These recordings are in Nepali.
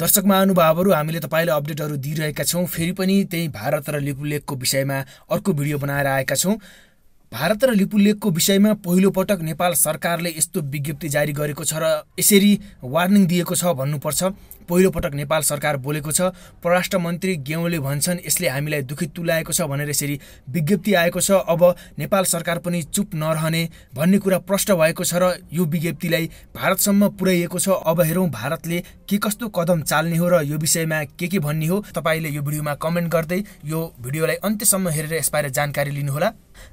दर्शक महानुभावहरू, हामीले तपाईलाई अपडेटहरू दिइरहेका छौं। फेरि पनि त्यही भारत र लिपुलेखको विषयमा अर्को भिडियो बनाएर आएका छौं। भारत र लिपुलेखको विषयमा पहिलो पटक नेपाल सरकारले यस्तो विज्ञप्ति जारी गरेको छ र यसरी वार्निङ दिएको छ भन्नुपर्छ। पहिलो पटक नेपाल सरकार बोलेको छ। परराष्ट्र मन्त्री गेवले भन्छन् यसले हामीलाई दुखित तुल्याएको छ भनेर यसरी विज्ञप्ति आएको छ। अब नेपाल सरकार पनि चुप नरहने भन्ने कुरा प्रष्ट भएको छ र यो विज्ञप्तिलाई भारतसम्म पुर्याइएको छ। अब हेरौं भारतले के कस्तो कदम चाल्ने हो र यो विषयमा के भन्ने हो। तपाईले यो भिडियोमा कमेन्ट गर्दै यो भिडियोलाई अन्त्यसम्म हेरेर यसबारे जानकारी लिनुहोला।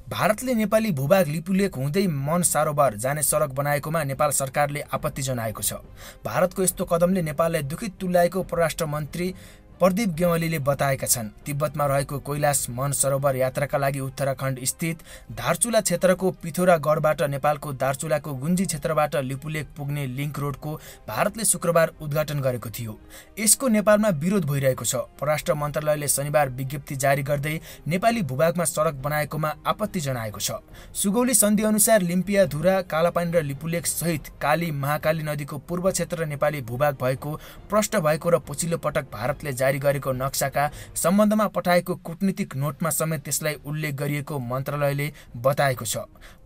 भारतले नेपाली भूभाग लिपुलेख हुँदै मन सरोवर जाने सडक बनाएकोमा नेपाल सरकारले आपत्ति जनाएको छ। भारतको यस्तो कदमले नेपाललाई दुखित तुल्याएको परराष्ट्र मन्त्री प्रदीप गेवालीले बताएका छन्। तिब्बतमा रहेको कैलाश मानसरोवर यात्राका लागि उत्तराखण्ड स्थित धारचुला क्षेत्रको पिथौरागढबाट नेपालको दार्चुलाको गुन्जी क्षेत्रबाट लिपुलेख पुग्ने लिङ्क रोडको भारतले शुक्रबार उद्घाटन गरेको थियो। यसको नेपालमा विरोध भइरहेको छ। परराष्ट्र मन्त्रालयले शनिबार विज्ञप्ति जारी गर्दै नेपाली भूभागमा सडक बनाएकोमा आपत्ति जनाएको छ। सुगौली सन्धि अनुसार लिम्पियाधुरा, कालापानी र लिपुलेख सहित काली महाकाली नदीको पूर्व क्षेत्र नेपाली भूभाग भएको प्रष्ट भएको र पछिल्लो पटक भारतले जारी गरेको नक्साका सम्बन्धमा पठाएको कूटनीतिक नोटमा समेत त्यसलाई उल्लेख गरिएको मन्त्रालयले बताएको छ।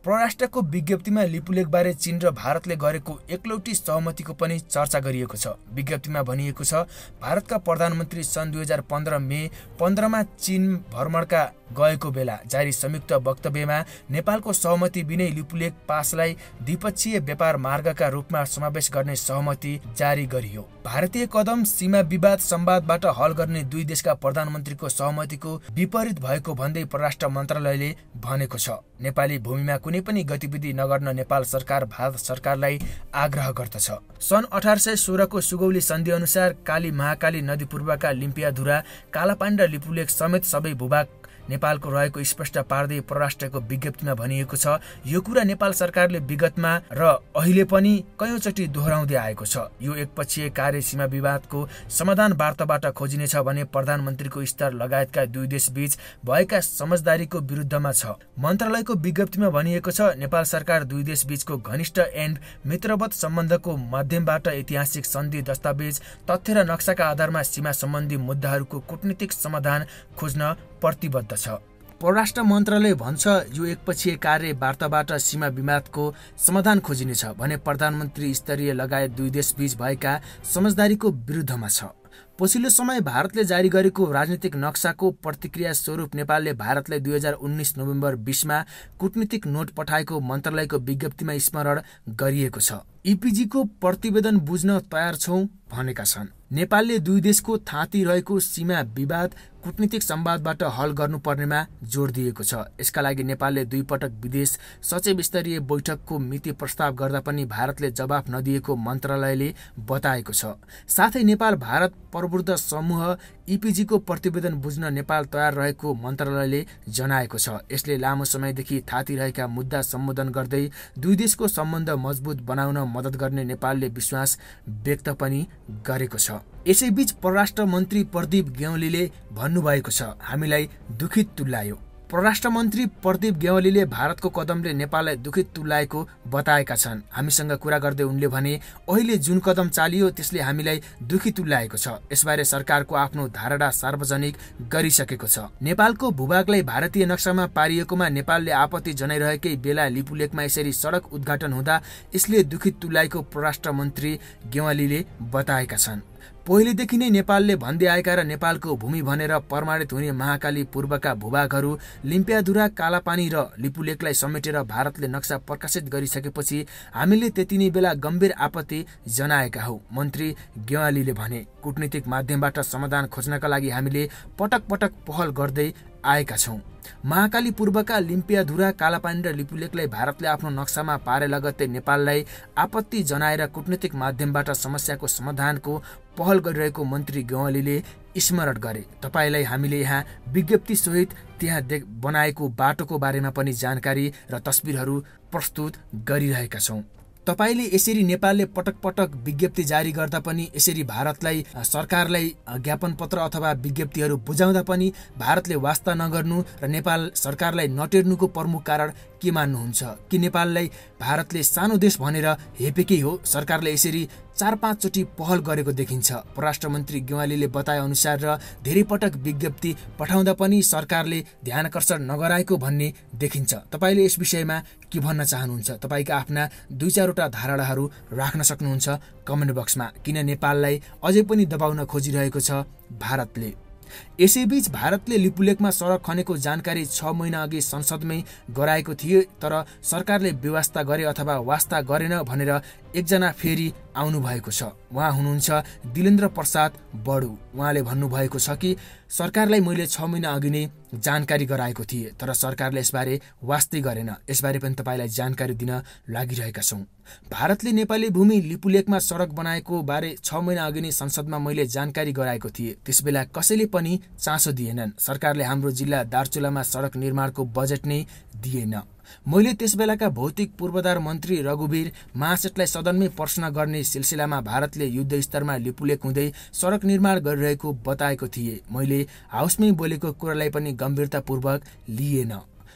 परराष्ट्रको विज्ञप्तिमा लिपुलेखबारे चीन र भारतले गरेको एकलौटी सहमतिको पनि चर्चा गरिएको छ। विज्ञप्तिमा भनिएको छ भारतका प्रधानमन्त्री सन् 2015 मे 15 मा चीन भ्रमणका गएको बेला जारी संयुक्त वक्तव्यमा नेपालको सहमति बिनै लिपुलेख पासलाई द्विपक्षीय व्यापार मार्गका रूपमा समावेश गर्ने सहमति जारी गरियो। भारतीय कदम सीमा विवाद संवादबाट हल गर्ने दुई देशका प्रधानमन्त्रीको सहमतिको विपरीत भएको भन्दै परराष्ट्र मन्त्रालयले भनेको छ। नेपाली भूमिमा कुनै पनि गतिविधि नगर्न नेपाल सरकार भारत सरकारलाई आग्रह गर्दछ। सन् 1816 को सुगौली सन्धि अनुसार काली महाकाली नदी पूर्वका लिम्पियाधुरा, कालापानी र लिपुलेख समेत सबै भूभाग नेपालको रहेको स्पष्ट पार्दै परराष्ट्रको विज्ञप्तिमा भनिएको छ। यो कुरा नेपाल सरकारले विगतमा र अहिले पनि कयौंचोटि दोहोर्याउँदै आएको छ। यो एकपक्षीय कार्य सीमा विवादको समाधान वार्ताबाट खोजिनेछ भने प्रधानमन्त्रीको स्तर लगायतका दुई देशबीच भएका समझदारीको विरुद्धमा छ। मन्त्रालयको विज्ञप्तिमा भनिएको छ नेपाल सरकार दुई देशबीचको घनिष्ठ एन्ड मित्रवत सम्बन्धको माध्यमबाट ऐतिहासिक सन्धि दस्तावेज, तथ्य र नक्साका आधारमा सीमा सम्बन्धी मुद्दाहरूको कूटनीतिक समाधान खोज्न प्रतिबद्ध छ। परराष्ट्र मन्त्रालय भन्छ यो एकपक्षीय कार्य वार्ताबाट सीमा विवादको समाधान खोजिनेछ भने प्रधानमन्त्री स्तरीय लगायत दुई देशबीच भएका समझदारीको विरुद्धमा छ। पछिल्लो समय भारतले जारी गरेको राजनीतिक नक्साको प्रतिक्रिया स्वरूप नेपालले भारतलाई 2019 नोभेम्बर 20 मा कूटनीतिक नोट पठाएको मन्त्रालयको विज्ञप्तिमा स्मरण गरिएको छ। इपिजीको प्रतिवेदन बुझ्न तयार छौं भनेका छन्। नेपालले दुई देशको थाँती रहेको सीमा विवाद कूटनीतिक संवादबाट हल गर्नुपर्नेमा जोड दिएको छ। यसका लागि नेपालले दुई पटक विदेश सचिव स्तरीय बैठकको मिति प्रस्ताव गर्दा पनि भारतले जवाफ नदिएको मन्त्रालयले बताएको छ। साथै नेपाल भारत प्रबुद्ध समूह इपिजीको प्रतिवेदन बुझ्न नेपाल तयार रहेको मन्त्रालयले जनाएको छ। यसले लामो समयदेखि थाँती रहेका मुद्दा सम्बोधन गर्दै दुई देशको सम्बन्ध मजबुत बनाउन मद्दत गर्ने नेपालले विश्वास व्यक्त पनि गरेको छ। यसैबीच परराष्ट्र मन्त्री प्रदीप गेवालीले भन्नुभएको छ हामीलाई दुखित तुल्यायो। परराष्ट्र मन्त्री प्रदीप गेवालीले भारतको कदमले नेपाललाई दुखित तुल्याएको बताएका छन्। हामीसँग कुरा गर्दै उनले भने अहिले जुन कदम चालियो त्यसले हामीलाई दुखित तुल्याएको छ। यसबारे सरकारको आफ्नो धारणा सार्वजनिक गरिसकेको छ। नेपालको भूभागलाई भारतीय नक्सामा पारिएकोमा नेपालले आपत्ति जनाइरहेकै बेला लिपुलेखमा यसरी सडक उद्घाटन हुँदा यसले दुखित तुल्याएको परराष्ट्र मन्त्री गेवालीले बताएका छन्। पहिलेदेखि नै नेपालले भन्दै आएका र नेपालको भूमि भनेर प्रमाणित हुने महाकाली पूर्वका भूभागहरू लिम्पियाधुरा, कालापानी र लिपुलेखलाई समेटेर भारतले नक्सा प्रकाशित गरिसकेपछि हामीले त्यति नै बेला गम्भीर आपत्ति जनाएका हौ, मन्त्री गेवालीले भने। कूटनीतिक माध्यमबाट समाधान खोज्नका लागि हामीले पटक पटक पहल गर्दै आएका छौं। महाकाली पूर्वका लिम्पियाधुरा, कालापानी र लिपुलेखलाई भारतले आफ्नो नक्सामा पारे लगत्तै नेपाललाई आपत्ति जनाएर कूटनीतिक माध्यमबाट समस्याको समाधानको पहल गरिरहेको मन्त्री गेवालीले स्मरण गरे। तपाईलाई हामीले यहाँ विज्ञप्ति सहित त्यहाँ बनाएको बाटोको बारेमा पनि जानकारी र तस्बिरहरू प्रस्तुत गरिरहेका छौं। तपाईले यसरी नेपालले पटक पटक विज्ञप्ति जारी गर्दा पनि यसरी भारतलाई सरकारलाई ज्ञापन पत्र अथवा विज्ञप्तिहरू बुझाउँदा पनि भारतले वास्ता नगर्नु र नेपाल सरकारलाई नटेर्नुको प्रमुख कारण के मान्नुहुन्छ? कि नेपाललाई भारतले सानो देश भनेर हेपेकै हो? सरकारले यसरी 4-5 चोटि पहल गरेको देखिन्छ। परराष्ट्र मन्त्री गेवालीले बताए अनुसार र धेरै पटक विज्ञप्ति पठाउँदा पनि सरकारले ध्यानकर्षण नगराएको भन्ने देखिन्छ। तपाईले यस विषयमा के भन्न चाहनुहुन्छ? तपाईका आफ्ना 2-4 धारणाहरू राख्न सक्नुहुन्छ कमेन्ट बक्समा। किन नेपाललाई अझै पनि दबाउन खोजिरहेको छ भारतले? यसैबीच भारतले लिपुलेकमा सडक खनेको जानकारी 6 महिना अघि संसदमै गराएको थियो, तर सरकारले व्यवस्था गरे अथवा वास्ता गरेन भनेर एकजना फेरि आउनु भएको छ। उहाँ हुनुहुन्छ दिलेन्द्र प्रसाद बडु। उहाँले भन्नुभएको छ कि सरकारलाई मैले 6 महिना अघि नै जानकारी गराएको थिएँ, तर सरकारले यसबारे वास्तै गरेन। यसबारे पनि तपाईँलाई जानकारी दिन लागिरहेका छौँ। भारतले नेपाली भूमि लिपुलेकमा सडक बनाएको बारे 6 महिना अघि नै संसदमा मैले जानकारी गराएको थिएँ। त्यसबेला कसैले पनि चासो दिएनन्। सरकारले हाम्रो जिल्ला दार्चुलामा सडक निर्माणको बजेट नै दिएन। मैले त्यसबेलाका भौतिक पूर्वाधार मन्त्री रघुवीर महासेठलाई सदनमै प्रश्न गर्ने सिलसिलामा भारतले युद्ध स्तरमा लिपुलेक हुँदै सडक निर्माण गरिरहेको बताएको थिएँ। मैले हाउसमै बोलेको कुरालाई पनि गम्भीरतापूर्वक लिएन।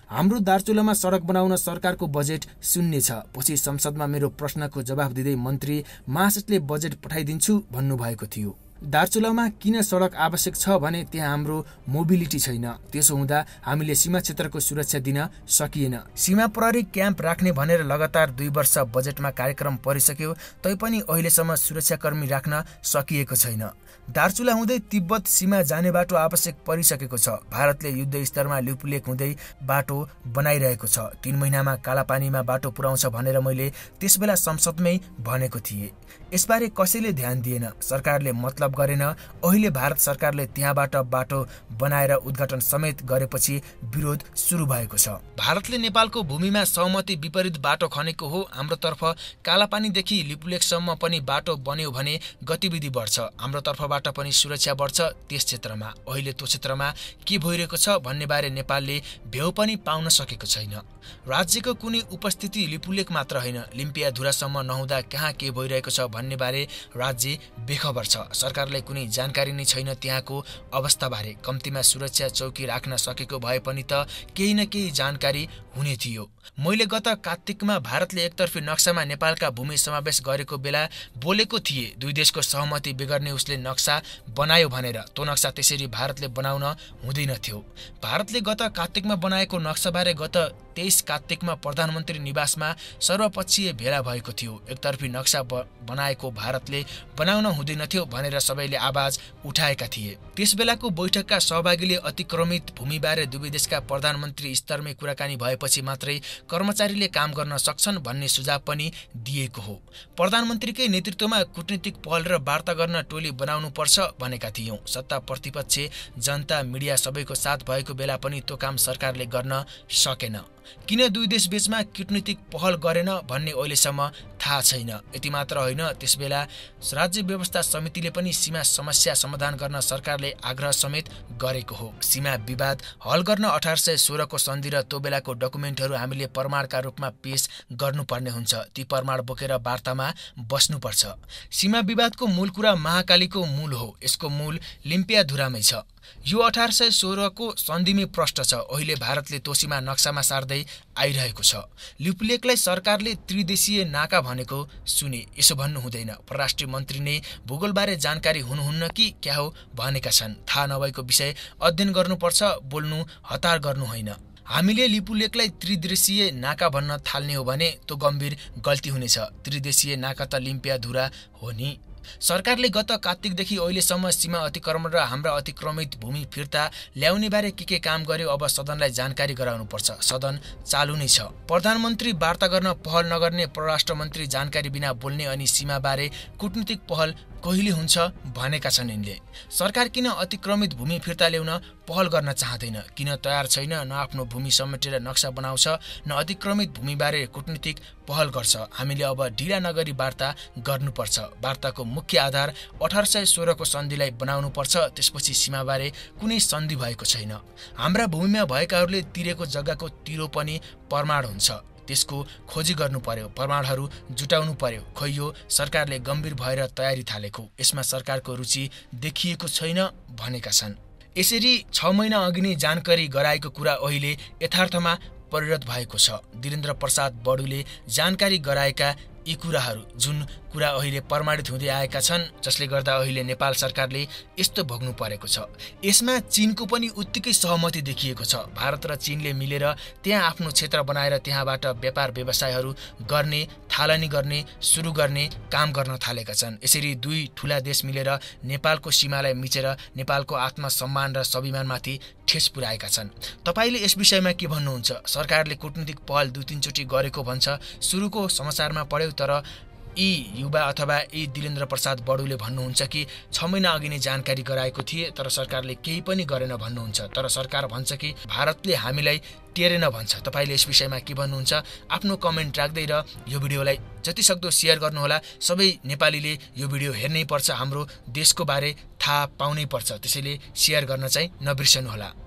हाम्रो दार्चुलामा सडक बनाउन सरकारको बजेट 0 छ। पछि संसदमा मेरो प्रश्नको जवाफ दिँदै मन्त्री महासेठले बजेट पठाइदिन्छु भन्नुभएको थियो। दार्चुलामा किन सडक आवश्यक छ भने त्यहाँ हाम्रो मोबिलिटी छैन। त्यसो हुँदा हामीले सीमा क्षेत्रको सुरक्षा दिन सकिएन। सीमा प्रहरी क्याम्प राख्ने भनेर लगातार 2 वर्ष बजेटमा कार्यक्रम परिसक्यो, तैपनि अहिलेसम्म सुरक्षाकर्मी राख्न सकिएको छैन। दार्चुला हुँदै तिब्बत सीमा जाने बाटो आवश्यक परिसकेको छ। भारतले युद्ध स्तरमा लिपुलेक हुँदै बाटो बनाइरहेको छ। 3 महिनामा कालापानीमा बाटो पुर्याउँछ भनेर मैले त्यसबेला संसदमै भनेको थिएँ। यसबारे कसैले ध्यान दिएन। सरकारले मतलब गरेन। अहिले भारत सरकारले त्यहाँबाट बाटो बनाएर उद्घाटन समेत गरेपछि विरोध सुरु भएको छ। भारतले नेपालको भूमिमा सहमति विपरीत बाटो खनेको हो। हाम्रो तर्फ कालापानीदेखि लिपुलेकसम्म पनि बाटो बन्यो भने गतिविधि बढ्छ, हाम्रो तर्फबाट पनि सुरक्षा बढ्छ त्यस क्षेत्रमा। अहिले त्यो क्षेत्रमा के भइरहेको छ भन्ने बारे नेपालले भ्यू पनि पाउन सकेको छैन। राज्यको कुनै उपस्थिति लिपुलेक मात्र होइन, लिम्पियाधुरासम्म नहुँदा कहाँ के भइरहेको छ भन्ने बारे राज्य बेखबर छ। सरकारलाई कुनै जानकारी नै छैन त्यहाँको अवस्थाबारे। कम्तीमा सुरक्षा चौकी राख्न सकेको भए पनि त केही न केही जानकारी हुने थियो। मैले गत कार्तिकमा भारतले एकतर्फी नक्सामा नेपालका भूमि समावेश गरेको बेला बोलेको थिएँ, 2 देशको सहमति बिगर्ने उसले नक्सा बनायो भनेर। त्यो नक्सा त्यसरी भारतले बनाउन हुँदैन थियो। भारतले गत कार्तिकमा बनाएको नक्साबारे गत 23 कार्तिकमा प्रधानमन्त्री निवासमा सर्वपक्षीय भेला भएको थियो। एकतर्फी नक्सा बनाएको भारतले बनाउन हुँदैन थियो भनेर सबैले आवाज उठाएका थिए। त्यसबेलाको बैठकका सहभागीले अतिक्रमित भूमिबारे 2 देशका प्रधानमन्त्री स्तरमै कुराकानी भएपछि मात्रै कर्मचारीले काम गर्न सक्छन् भन्ने सुझाव पनि दिएको हो। प्रधानमन्त्रीकै नेतृत्वमा कूटनीतिक पहल र वार्ता गर्न टोली बनाउनु पर्छ भनेका थियौं। सत्ता प्रतिपक्ष, जनता, मिडिया सबैको साथ भएको बेला पनि त्यो काम सरकारले गर्न सकेन। किन 2 देश बीचमा कूटनीतिक पहल गरेन भन्ने अहिलेसम्म थाहा छैन। यति मात्र होइन, त्यसबेला राज्य व्यवस्था समितिले पनि सीमा समस्या समाधान गर्न सरकारले आग्रह समेत गरेको हो। सीमा विवाद हल गर्न 1816 को सन्धि र त्यो बेलाको डकुमेन्टहरू हामीले प्रमाणका रूपमा पेश गर्नुपर्ने हुन्छ। ती प्रमाण बोकेर वार्तामा बस्नुपर्छ। सीमा विवादको मूल कुरा महाकालीको मूल हो। यसको मूल लिम्पियाधुरामै छ। यो 1816 को सन्धिमै प्रष्ट छ। अहिले भारतले त्यो सीमा नक्सामा सार्दै आइरहेको छ। लिपुलेकलाई सरकारले त्रिदेशीय नाका भनेको सुने। यसो भन्नु हुँदैन। परराष्ट्र मन्त्री नै भूगोलबारे जानकारी हुनुहुन्न कि क्या हो भनेका छन्। थाहा नभएको विषय अध्ययन गर्नुपर्छ, बोल्नु हतार गर्नु होइन। हामीले लिपुलेकलाई त्रिदेशीय नाका भन्न थाल्ने हो भने त्यो गम्भीर गल्ती हुनेछ। त्रिदेशीय नाका त लिम्पियाधुरा हो नि। सरकारले गत कार्तिकदेखि अहिलेसम्म सीमा अतिक्रमण र हाम्रा अतिक्रमित भूमि फिर्ता ल्याउने बारे के काम गर्यो अब सदनलाई जानकारी गराउनुपर्छ। सदन चालु नै छ। प्रधानमन्त्री वार्ता गर्न पहल नगर्ने, परराष्ट्र मन्त्री जानकारी बिना बोल्ने अनि सीमाबारे कूटनीतिक पहल कहिले हुन्छ भनेका छन् यिनले। सरकार किन अतिक्रमित भूमि फिर्ता ल्याउन पहल गर्न चाहँदैन? किन तयार छैन? न आफ्नो भूमि समेटेर नक्सा बनाउँछ, न अतिक्रमित भूमिबारे कूटनीतिक पहल गर्छ। हामीले अब ढिला नगरी वार्ता गर्नुपर्छ। वार्ताको मुख्य आधार 1816 को सन्धिलाई बनाउनुपर्छ। त्यसपछि सीमाबारे कुनै सन्धि भएको छैन। हाम्रा भूमिमा भएकाहरूले तिरेको जग्गाको तिरो पनि प्रमाण हुन्छ। त्यसको खोजी गर्नु पर्यो, प्रमाणहरू जुटाउनु पर्यो। खै यो सरकारले गम्भीर भएर तयारी थालेको, यसमा सरकारको रुचि देखिएको छैन भनेका छन्। यसरी 6 महिना अघि नै जानकारी गराएको कुरा अहिले यथार्थमा परिणत भएको छ। वीरेन्द्र प्रसाद बडुले जानकारी गराएका यी कुराहरू जुन कुरा अहिले प्रमाणित हुँदै आएका छन्, जसले गर्दा अहिले नेपाल सरकारले यस्तो भोग्नु परेको छ। यसमा चीनको पनि उत्तिकै सहमति देखिएको छ। भारत र चीनले मिलेर त्यहाँ आफ्नो क्षेत्र बनाएर त्यहाँबाट व्यापार व्यवसायहरू गर्ने, थालनी गर्ने, सुरु गर्ने काम गर्न थालेका छन्। यसरी दुई ठूला देश मिलेर नेपालको सीमालाई मिचेर नेपालको आत्मसम्मान र स्वाभिमानमाथि ठेस पुर्याएका छन्। तपाईले यस विषयमा के भन्नुहुन्छ? सरकारले कूटनीतिक पहल 2-3 चोटि गरेको भन्छ, सुरुको समाचारमा पढ्यौ, तर यी युवा अथवा यी वीरेन्द्र प्रसाद बडुले भन्नुहुन्छ कि 6 महिना अघि नै जानकारी गराएको थिए तर सरकारले केही पनि गरेन भन्नुहुन्छ। तर सरकार भन्छ कि भारतले हामीलाई टेरेन भन्छ। तपाईले यस विषयमा के भन्नुहुन्छ? आफ्नो कमेन्ट राख्दै र यो भिडियोलाई जतिसक्दो शेयर गर्नुहोला। सबै नेपालीले यो भिडियो हेर्नै पर्छ, हाम्रो देशको बारे थाहा पाउनै पर्छ, त्यसैले शेयर गर्न चाहिँ नबिर्सनुहोला।